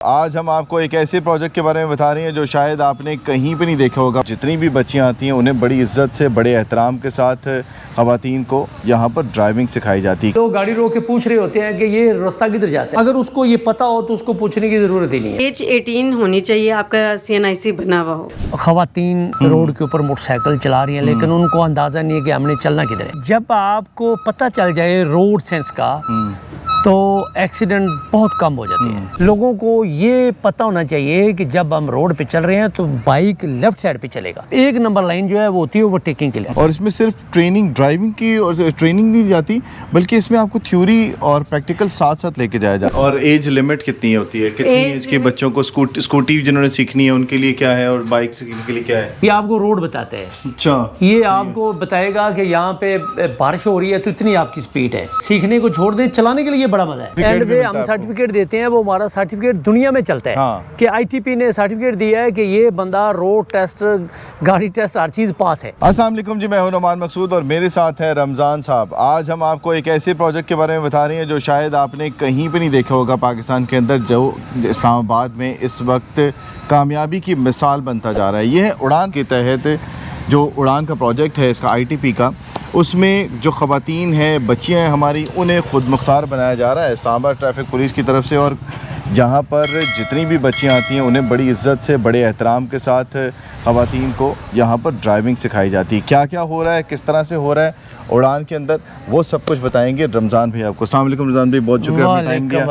आज हम आपको एक ऐसे प्रोजेक्ट के बारे में बता रहे हैं जो शायद आपने कहीं पे नहीं देखा होगा। जितनी भी बच्चियां आती हैं उन्हें बड़ी इज्जत से, बड़े एहतराम के साथ ख़वातीन को यहाँ पर ड्राइविंग सिखाई जाती है। लोग गाड़ी रोक के पूछ रहे होते हैं कि ये रास्ता किधर जाता है। अगर उसको ये पता हो तो उसको पूछने की ज़रूरत ही नहीं है। एज 18 होनी चाहिए, आपका CNIC बना हुआ हो। ख़वातीन रोड के ऊपर मोटरसाइकिल चला रही हैं लेकिन उनको अंदाज़ा नहीं है कि हमने चलना किधर है। जब आपको पता चल जाए रोड सेंस का तो एक्सीडेंट बहुत कम हो जाते हैं। लोगों को ये पता होना चाहिए कि जब हम रोड पे चल रहे हैं तो बाइक लेफ्ट साइड पे चलेगा। एक नंबर लाइन जो है वो होती है ओवरटेकिंग के लिए। और इसमें सिर्फ ट्रेनिंग, ड्राइविंग की और ट्रेनिंग नहीं जाती बल्कि इसमें आपको थ्योरी और प्रैक्टिकल साथ साथ लेके जाया जाता है। और एज लिमिट कितनी होती है? कितनी एज के बच्चों को स्कूटी जिन्होंने सीखनी है उनके लिए क्या है और बाइक सीखने के लिए क्या है? ये आपको रोड बताते हैं। अच्छा, ये आपको बताएगा कि यहाँ पे बारिश हो रही है तो इतनी आपकी स्पीड है। सीखने को छोड़ दें, चलाने के लिए बड़ा मजा है। एंड पे हम सर्टिफिकेट देते हैं, वो हमारा सर्टिफिकेट दुनिया में चलता है। हाँ। कि ITP ने सर्टिफिकेट दिया है कि ये बंदा रोड टेस्ट, गाड़ी टेस्ट, हर चीज़ पास है। अस्सलाम वालेकुम जी, मैं हूं नुमान मकसूद और मेरे साथ है रमज़ान साहब। आज हम आपको एक ऐसे प्रोजेक्ट के बारे में बता रहे हैं जो शायद आपने कहीं पे नहीं देखा होगा पाकिस्तान के अंदर, जो इस्लामाबाद में इस वक्त कामयाबी की मिसाल बनता जा रहा है। ये है उड़ान के तहत जो उड़ान का प्रोजेक्ट है इसका ITP का, उसमें जो ख़वातीन हैं, बच्चियां हैं हमारी, उन्हें खुद मुख्तार बनाया जा रहा है इस्लामाबाद ट्रैफिक पुलिस की तरफ से। और जहाँ पर जितनी भी बच्चियां आती हैं उन्हें बड़ी इज्जत से, बड़े एहतराम के साथ ख़वातीन को यहाँ पर ड्राइविंग सिखाई जाती है। क्या क्या हो रहा है, किस तरह से हो रहा है उड़ान के अंदर, वो सब कुछ बताएंगे रमज़ान भाई आपको। अस्सलाम वालेकुम रमज़ान भाई, बहुत शुक्रिया आपने टाइम दिया।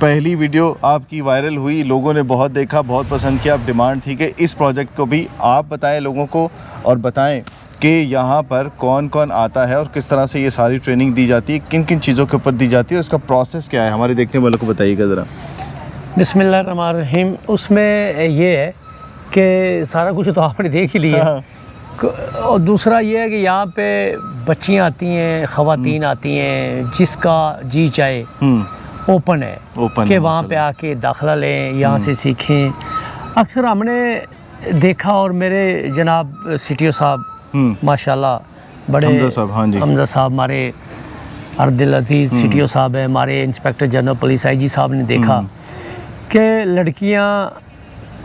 पहली वीडियो आपकी वायरल हुई, लोगों ने बहुत देखा, बहुत पसंद किया। अब डिमांड थी कि इस प्रोजेक्ट को भी आप बताएं लोगों को और बताएं कि यहाँ पर कौन कौन आता है और किस तरह से ये सारी ट्रेनिंग दी जाती है, किन किन चीज़ों के ऊपर दी जाती है, उसका प्रोसेस क्या है, हमारे देखने वालों को बताइएगा ज़रा। बिस्मिल्लाहिर्रहमानिर्रहीम। उसमें ये है कि सारा कुछ तो आपने देख ही लिया। और दूसरा ये है कि यहाँ पे बच्चियाँ आती हैं, ख़वातीन आती हैं, जिसका जी चाहे ओपन है कि वहाँ पे आके दाखिला लें, यहाँ से सीखें। अक्सर हमने देखा और मेरे जनाब CTO साहब माशाल्लाह बड़े हमजा साहब, हाँ जी, हमजा साहब हमारे अर्दिल अजीज़ CTO साहब है, हमारे इंस्पेक्टर जनरल पुलिस IG साहब ने देखा कि लड़कियां,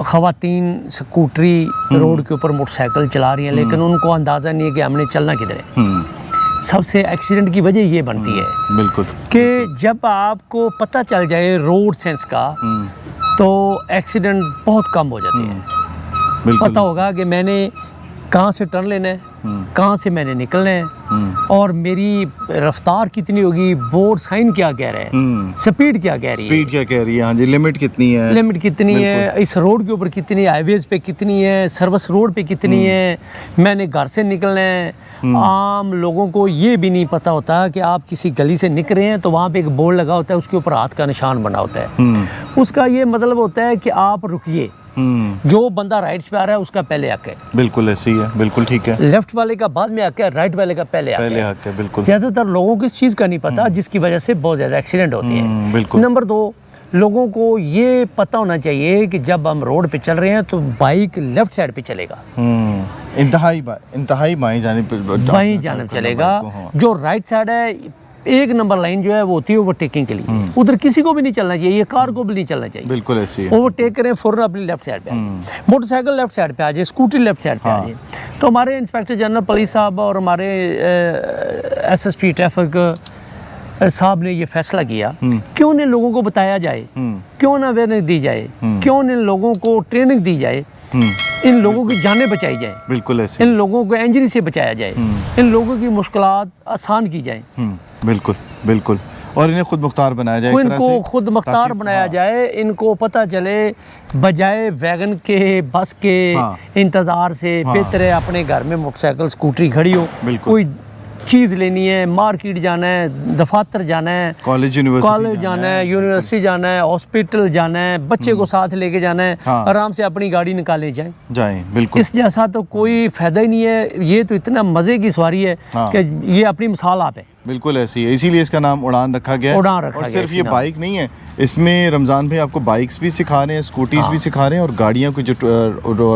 ख़वातीन स्कूटरी रोड के ऊपर मोटरसाइकिल चला रही हैं लेकिन उनको अंदाज़ा नहीं है कि हमने चलना किधर है। सबसे एक्सीडेंट की वजह ये बनती है बिल्कुल कि जब आपको पता चल जाए रोड सेंस का तो एक्सीडेंट बहुत कम हो जाते हैं। पता होगा कि मैंने कहाँ से टर्न लेना है, कहाँ से मैंने निकलना है और मेरी रफ्तार कितनी होगी, बोर्ड साइन क्या कह रहा है, स्पीड क्या कह रही है, स्पीड क्या कह रही है, हाँ जी, लिमिट कितनी है, इस रोड के ऊपर कितनी है, हाईवेज पे कितनी है, सर्विस रोड पे कितनी है, मैंने घर से निकलना है। आम लोगों को ये भी नहीं पता होता कि आप किसी गली से निकल रहे हैं तो वहाँ पे एक बोर्ड लगा होता है, उसके ऊपर हाथ का निशान बना होता है। उसका ये मतलब होता है कि आप रुकिए, जो बंदा राइट पे आ रहा है उसका पहले हक है। बिल्कुल ऐसी है, बिल्कुल ठीक है। लेफ्ट वाले का बाद में हक है, राइट वाले का पहले हक है। बिल्कुल। ज्यादातर लोगों को इस चीज का नहीं पता, जिसकी वजह से बहुत ज्यादा एक्सीडेंट होती है। बिल्कुल। नंबर 2, लोगों को ये पता होना चाहिए कि जब हम रोड पे चल रहे हैं तो बाइक लेफ्ट साइड पे चलेगा, इंतहाई बाएं जानिब चलेगा। जो राइट साइड है, एक नंबर लाइन जो है वो होती है ओवरटेकिंग के लिए। उधर किसी को भी नहीं चलना चाहिए, ये कार को भी नहीं चलना चाहिए। बिल्कुल ऐसी है। ओवरटेक करें, फौरन अपनी लेफ्ट साइड पे आ जाए, मोटरसाइकिल लेफ्ट साइड पे आ जाए, स्कूटी लेफ्ट साइड पे आ जाए। तो हमारे इंस्पेक्टर जनरल पुलिस साहब और हमारे SSP ट्रैफिक साहब ने ये फैसला किया क्यों न लोगों को बताया जाए, क्यों न अवेयरनेस दी जाए, क्यों न लोगों को ट्रेनिंग दी जाए, इन लोगों की जानें बचाई जाए। बिल्कुल ऐसे। इन लोगों को इंजरी से बचाया जाए, इन लोगों की मुश्किलात आसान की जाए। बिल्कुल बिल्कुल। और इन्हें खुद मुख्तार बनाया जाए, इनको खुद मुख्तार बनाया जाए। इनको पता चले बजाय वैगन के, बस के इंतज़ार से बेहतर है अपने घर में मोटरसाइकिल स्कूटरी खड़ी हो, कोई चीज़ लेनी है, मार्केट जाना है, दफातर जाना है, कॉलेज जाना है, यूनिवर्सिटी जाना है, हॉस्पिटल जाना है, बच्चे को साथ लेके जाना है, आराम से अपनी गाड़ी निकाले जाएं। बिल्कुल। इस जैसा तो कोई फ़ायदा ही नहीं है। ये तो इतना मज़े की सवारी है कि ये अपनी मिसाल आप है। बिल्कुल ऐसी है, इसीलिए इसका नाम उड़ान रखा गया है। और सिर्फ ये बाइक नहीं है, इसमें रमज़ान भाई आपको बाइक्स भी सिखा रहे हैं, स्कूटीज़ भी सिखा रहे हैं और गाड़ियों की जो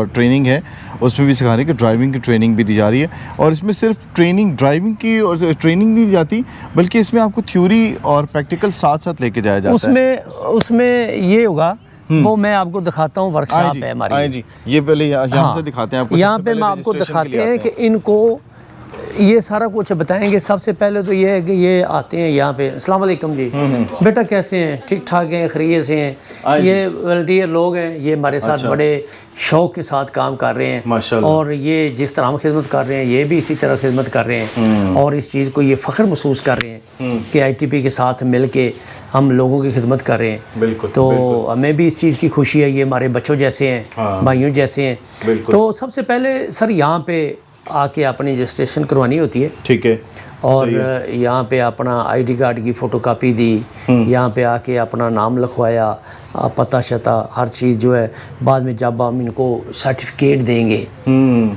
ट्रेनिंग है उसमें भी सिखा रहे हैं कि ड्राइविंग की ट्रेनिंग भी दी जा रही है। और इसमें सिर्फ ड्राइविंग की और ट्रेनिंग नहीं दी जाती बल्कि इसमें आपको थ्योरी और प्रैक्टिकल साथ साथ लेके जाया जाता है। उसमें ये होगा वो मैं आपको दिखाता हूँ, वर्कशॉप है हमारी। आए जी, ये पहले यहाँ हाँ, से दिखाते हैं आपको। यहाँ सबसे पे पहले मैं आपको registration के दिखाते लिए हैं आते कि इनको ये सारा कुछ बताएंगे। सबसे पहले तो ये है कि ये आते हैं यहाँ पे। अस्सलाम वालेकुम जी, बेटा कैसे हैं? ठीक ठाक हैं, खैरियत से हैं? ये वॉलंटियर लोग हैं, ये हमारे साथ अच्छा। बड़े शौक के साथ काम कर रहे हैं माशाल्लाह। और ये जिस तरह हम खिदमत कर रहे हैं ये भी इसी तरह खिदमत कर रहे हैं और इस चीज़ को ये फ़ख्र महसूस कर रहे हैं कि ITP के साथ मिल के हम लोगों की खिदमत कर रहे हैं। बिल्कुल, तो बिल्कुल। हमें भी इस चीज़ की खुशी है, ये हमारे बच्चों जैसे हैं, हाँ। भाइयों जैसे हैं। बिल्कुल। तो सबसे पहले सर यहाँ पे आके अपनी रजिस्ट्रेशन करवानी होती है ठीक है। और यहाँ पे अपना ID कार्ड की फ़ोटोकॉपी दी, यहाँ पे आके अपना नाम लिखवाया, पता शता हर चीज़ जो है। बाद में जब हम इनको सर्टिफिकेट देंगे,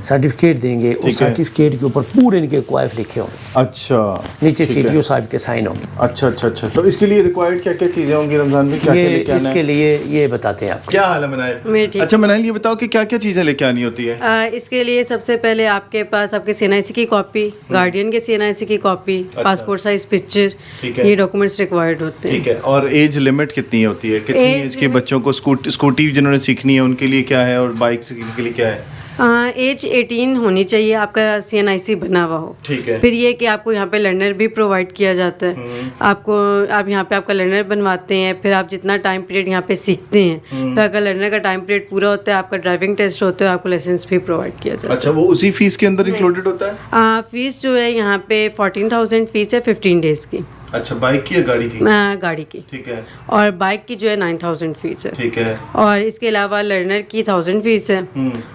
सर्टिफिकेट देंगे, उस सर्टिफिकेट के ऊपर पूरे इनके क्वाइफ लिखे होंगे, अच्छा, नीचे CTO साहब के साइन होंगे। अच्छा अच्छा अच्छा। तो इसके लिए रिक्वायर्ड क्या क्या चीज़ें होंगी रमज़ान में? क्या क्या ये लेके आना इसके है? लिए ये बताते हैं आपको। क्या हाल है मनाइल? मैं ठीक। अच्छा मनाइल, ये बताओ कि क्या क्या चीज़ें लेके आनी होती है? इसके लिए सबसे पहले आपके पास आपके CNIC की कॉपी, गार्डियन के CNIC की कॉपी, पासपोर्ट साइज पिक्चर, ठीक है। ये डॉक्यूमेंट्स रिक्वायर्ड होते हैं। ठीक है। और एज लिमिट कितनी होती है? कितनी Age एज के बच्चों को स्कूटी जिन्होंने सीखनी है उनके लिए क्या है और बाइक सीखने के लिए क्या है? एज 18 होनी चाहिए, आपका CNIC बना हुआ हो। ठीक है। फिर ये कि आपको यहाँ पे लर्नर भी प्रोवाइड किया जाता है। आप यहाँ पे आपका लर्नर बनवाते हैं, फिर आप जितना टाइम पीरियड यहाँ पे सीखते हैं, फिर अगर लर्नर का टाइम पीरियड पूरा होता है, आपका ड्राइविंग टेस्ट होता है, आपको लाइसेंस भी प्रोवाइड किया जाता है। अच्छा, वो उसी फीस के अंदर इंक्लूडेड होता है? फीस जो है यहाँ पे 14,000 फीस है 15 डेज की। अच्छा, बाइक की या गाड़ी की? गाड़ी की। ठीक है। और बाइक की जो है 9,000 फीस है। ठीक है। और इसके अलावा लर्नर की 1,000 फीस है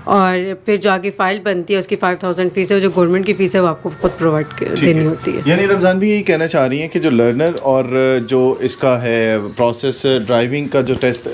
और फिर जो आगे फाइल बनती है उसकी 5,000 फीस है। जो गवर्नमेंट की फीस है वो आपको खुद प्रोवाइड देनी होती है। यानी रमज़ान भी यही कहना चाह रही हैं कि जो लर्नर और जो इसका है प्रोसेस ड्राइविंग का जो टेस्ट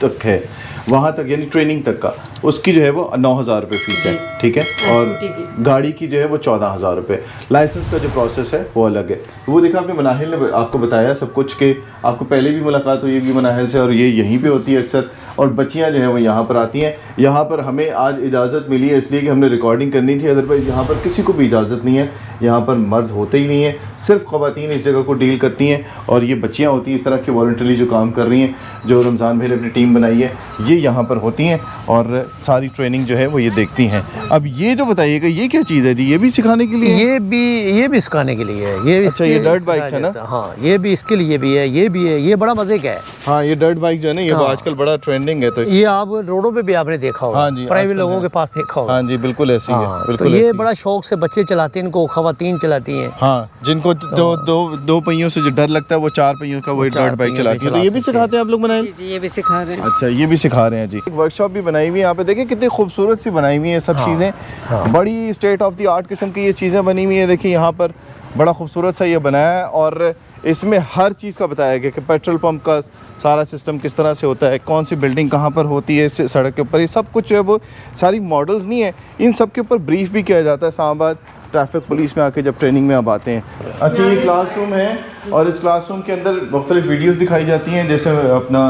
तक है वहाँ तक, यानी ट्रेनिंग तक का, उसकी जो है वो 9,000 रुपये फीस है। ठीक है। और गाड़ी की जो है वो 14,000 रुपये। लाइसेंस का जो प्रोसेस है वो अलग है। वो देखा आपने, मनाहिल ने आपको बताया सब कुछ कि आपको पहले भी मुलाकात हुई भी मनाहिल से और ये यहीं पे होती है अक्सर, और बच्चियाँ जो है वो यहाँ पर आती हैं। यहाँ पर हमें आज इजाज़त मिली है इसलिए कि हमने रिकॉर्डिंग करनी थी, अदरवाइज़ यहाँ पर किसी को भी इजाज़त नहीं है। यहाँ पर मर्द होते ही नहीं है, सिर्फ ख़वातीन इस जगह को डील करती हैं और ये बच्चियाँ होती हैं इस तरह की वॉलंटरी जो काम कर रही हैं, जो रमज़ान भाई ने अपनी टीम बनाई है, ये यहाँ पर होती हैं और सारी ट्रेनिंग जो है वो ये देखती हैं। अब ये जो बताइएगा ये क्या चीज़ है जी? ये भी सिखाने के लिए? ये भी सिखाने के लिए है। ये अच्छा, ये डर्ट बाइक्स है ना? हाँ, ये भी इसके लिए भी है, ये भी है। ये बड़ा मज़े का है। हाँ, ये डर्ट बाइक जो है ना, ये आजकल बड़ा ट्रेंडिंग है। तो ये आप रोडों पे भी आपने देखा होगा। हाँ जी, प्राइवेट आजकल लोगों है। के पास देखा होगा। हाँ जी, बिल्कुल ऐसी है। हाँ, तो बिल्कुल ये ऐसी है। बड़ा शौक से बच्चे चलाते हैं इनको, ख़वातीन चलाती हैं। हाँ, जिनको दो पहियों से जो डर लगता है वो 4 पहियों का वही डर्ट बाइक चलाती है। तो ये भी सिखाते हैं आप लोग मनाइल? जी, ये भी सिखा रहे हैं। अच्छा, ये भी सिखा रहे हैं जी। वर्कशॉप भी बनाई हुई है यहाँ पे, देखिए कितनी खूबसूरत सी बनाई हुई है सब चीज़ें। बड़ी स्टेट ऑफ द आर्ट किस्म की ये चीज़ें बनी हुई है। देखिए यहाँ पर बड़ा खूबसूरत सा ये बनाया है और इसमें हर चीज़ का बताया गया कि पेट्रोल पंप का सारा सिस्टम किस तरह से होता है, कौन सी बिल्डिंग कहाँ पर होती है सड़क के ऊपर, ये सब कुछ जो है वो सारी मॉडल्स नहीं है, इन सब के ऊपर ब्रीफ भी किया जाता है। इस्लामाबाद ट्रैफिक पुलिस में आके जब ट्रेनिंग में आप आते हैं। अच्छा, ये क्लासरूम है और इस क्लासरूम के अंदर मुख्तलिफ वीडियोस दिखाई जाती हैं, जैसे अपना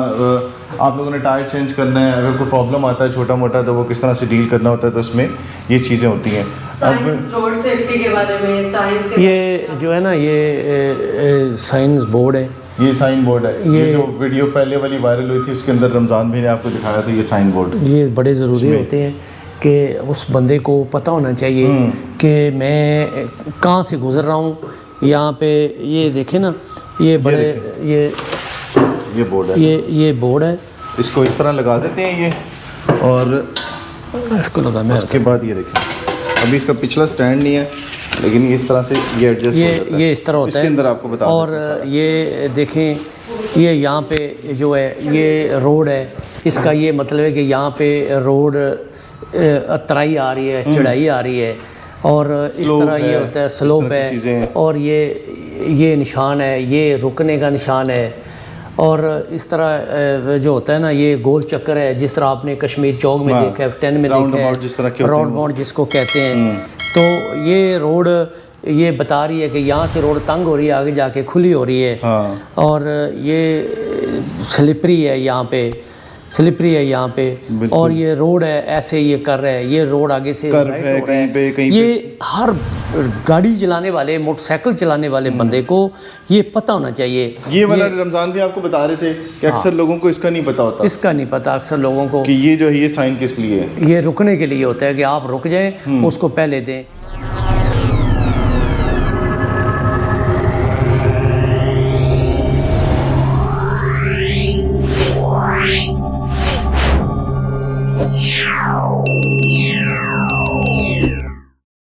आप लोगों ने टायर चेंज करना है, अगर कोई प्रॉब्लम आता है छोटा मोटा तो वो किस तरह से डील करना होता है, तो उसमें ये चीज़ें होती हैं। साइंस, रोड सेफ्टी के बारे में, साइंस के ये जो है ना, ये साइंस बोर्ड है। ये साइन बोर्ड है। ये जो वीडियो पहले वाली वायरल हुई थी उसके अंदर रमज़ान भाई ने आपको दिखाया था ये साइन बोर्ड। ये बड़े ज़रूरी होते हैं कि उस बंदे को पता होना चाहिए कि मैं कहाँ से गुज़र रहा हूँ। यहाँ पे ये देखें ना, ये बड़े ये बोर्ड है, ये बोर्ड है। इसको इस तरह लगा देते हैं ये, और इसको लगा मैं उसके बाद ये देखें, अभी इसका पिछला स्टैंड नहीं है लेकिन इस तरह से ये एडजस्ट हो जाता है। ये इस तरह होता है। इसके अंदर आपको बता और ये देखें, ये यहाँ पे जो है ये रोड है, इसका ये मतलब है कि यहाँ पे रोड अतराई आ रही है, चढ़ाई आ रही है और इस तरह ये होता है, स्लोप है और ये निशान है, ये रुकने का निशान है। और इस तरह जो होता है ना, ये गोल चक्कर है, जिस तरह आपने कश्मीर चौक में देखा है, 10 में देखा है, राउंड अबाउट जिसको कहते हैं। तो ये रोड ये बता रही है कि यहाँ से रोड तंग हो रही है, आगे जाके खुली हो रही है। और ये स्लिपरी है, यहाँ पे स्लिपरी है यहाँ पे, बिल्कुल। और ये रोड है ऐसे ये कर रहा है, ये रोड आगे से कर्व right है, हो रहा है। कहीं पे ये हर गाड़ी चलाने वाले, मोटरसाइकिल चलाने वाले बंदे को ये पता होना चाहिए। ये वाला रमज़ान भी आपको बता रहे थे कि अक्सर लोगों को इसका नहीं पता होता इसका नहीं पता अक्सर लोगों को कि ये जो है ये साइन किस लिए है। ये रुकने के लिए होता है कि आप रुक जाएं, उसको पहले दें। Yeah.